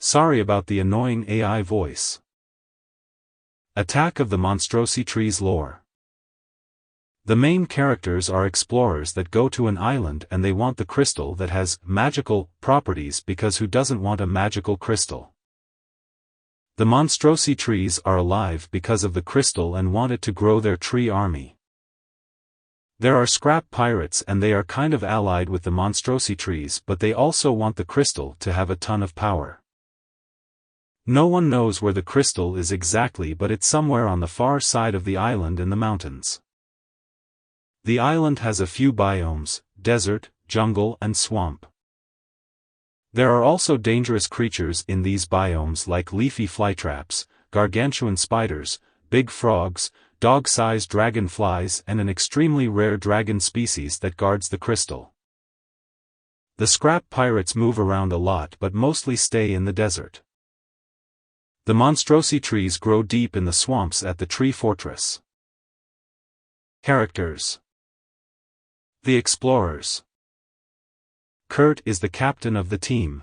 Sorry about the annoying AI voice. Attack of the Monstrosi-Trees lore. The main characters are explorers that go to an island and they want the crystal that has magical properties because who doesn't want a magical crystal? The Monstrosi-Trees are alive because of the crystal and want it to grow their tree army. There are scrap pirates and they are kind of allied with the Monstrosi-Trees, but they also want the crystal to have a ton of power. No one knows where the crystal is exactly, but it's somewhere on the far side of the island in the mountains. The island has a few biomes: desert, jungle and swamp. There are also dangerous creatures in these biomes like leafy flytraps, gargantuan spiders, big frogs, dog-sized dragonflies and an extremely rare dragon species that guards the crystal. The scrap pirates move around a lot but mostly stay in the desert. The Monstrosi-Trees grow deep in the swamps at the tree fortress. Characters. The explorers. Kurt is the captain of the team.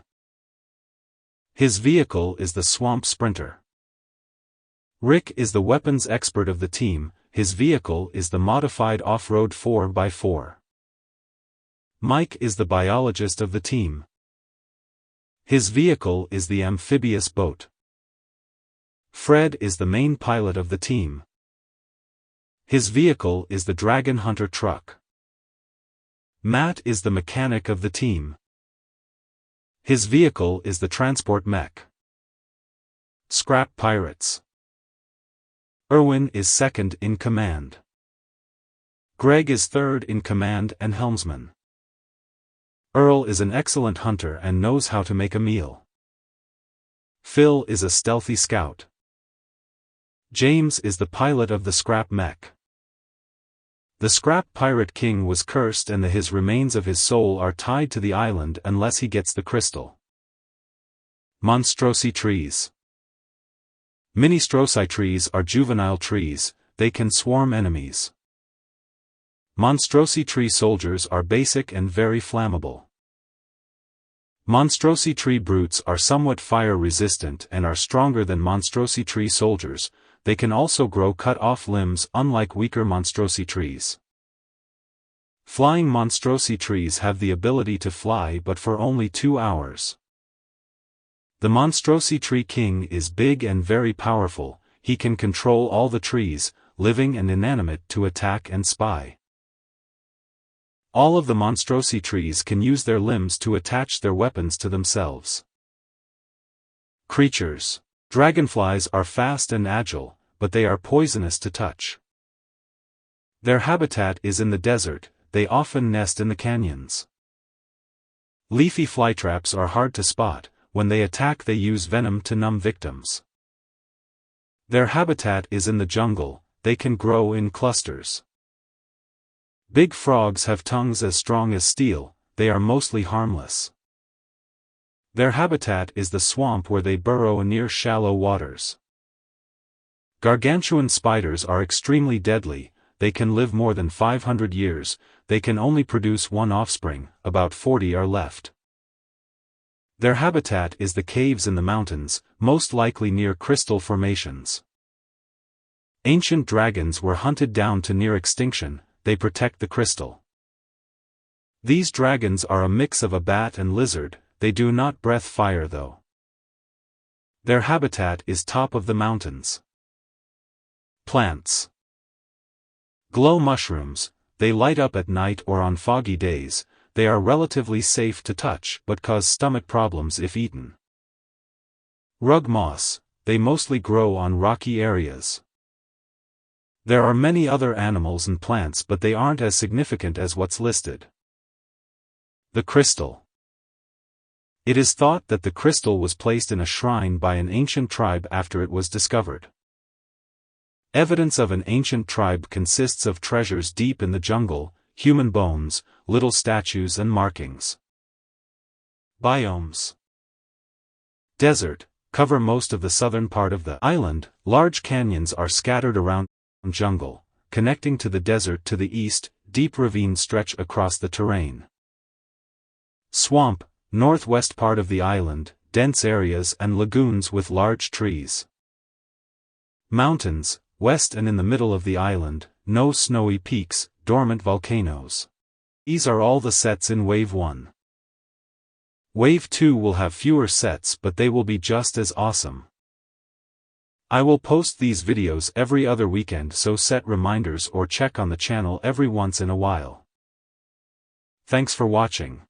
His vehicle is the swamp sprinter. Rick is the weapons expert of the team, his vehicle is the modified off-road 4x4. Mike is the biologist of the team. His vehicle is the amphibious boat. Fred is the main pilot of the team. His vehicle is the Dragon Hunter truck. Matt is the mechanic of the team. His vehicle is the transport mech. Scrap pirates. Erwin is second in command. Greg is third in command and helmsman. Earl is an excellent hunter and knows how to make a meal. Phil is a stealthy scout. James is the pilot of the scrap mech. The scrap pirate king was cursed and his remains of his soul are tied to the island unless he gets the crystal. Monstrosi-Trees. Monstrosi-Trees are juvenile trees, they can swarm enemies. Monstrosi-Tree soldiers are basic and very flammable. Monstrosi-Tree brutes are somewhat fire resistant and are stronger than Monstrosi-Tree soldiers. They can also grow cut-off limbs unlike weaker Monstrosi-Trees. Flying Monstrosi-Trees have the ability to fly but for only 2 hours. The Monstrosi-Tree king is big and very powerful, he can control all the trees, living and inanimate, to attack and spy. All of the Monstrosi-Trees can use their limbs to attach their weapons to themselves. Creatures. Dragonflies are fast and agile, but they are poisonous to touch. Their habitat is in the desert, they often nest in the canyons. Leafy flytraps are hard to spot, when they attack they use venom to numb victims. Their habitat is in the jungle, they can grow in clusters. Big frogs have tongues as strong as steel, they are mostly harmless. Their habitat is the swamp where they burrow near shallow waters. Gargantuan spiders are extremely deadly, they can live more than 500 years, they can only produce one offspring, about 40 are left. Their habitat is the caves in the mountains, most likely near crystal formations. Ancient dragons were hunted down to near extinction, they protect the crystal. These dragons are a mix of a bat and lizard. They do not breathe fire though. Their habitat is top of the mountains. Plants. Glow mushrooms, they light up at night or on foggy days, they are relatively safe to touch but cause stomach problems if eaten. Rug moss, they mostly grow on rocky areas. There are many other animals and plants but they aren't as significant as what's listed. The crystal. It is thought that the crystal was placed in a shrine by an ancient tribe after it was discovered. Evidence of an ancient tribe consists of treasures deep in the jungle, human bones, little statues and markings. Biomes. Desert, cover most of the southern part of the island, large canyons are scattered around jungle, connecting to the desert to the east, deep ravines stretch across the terrain. Swamp, northwest part of the island, dense areas and lagoons with large trees. Mountains, west and in the middle of the island, no snowy peaks, dormant volcanoes. These are all the sets in Wave 1. Wave 2 will have fewer sets, but they will be just as awesome. I will post these videos every other weekend, so set reminders or check on the channel every once in a while. Thanks for watching.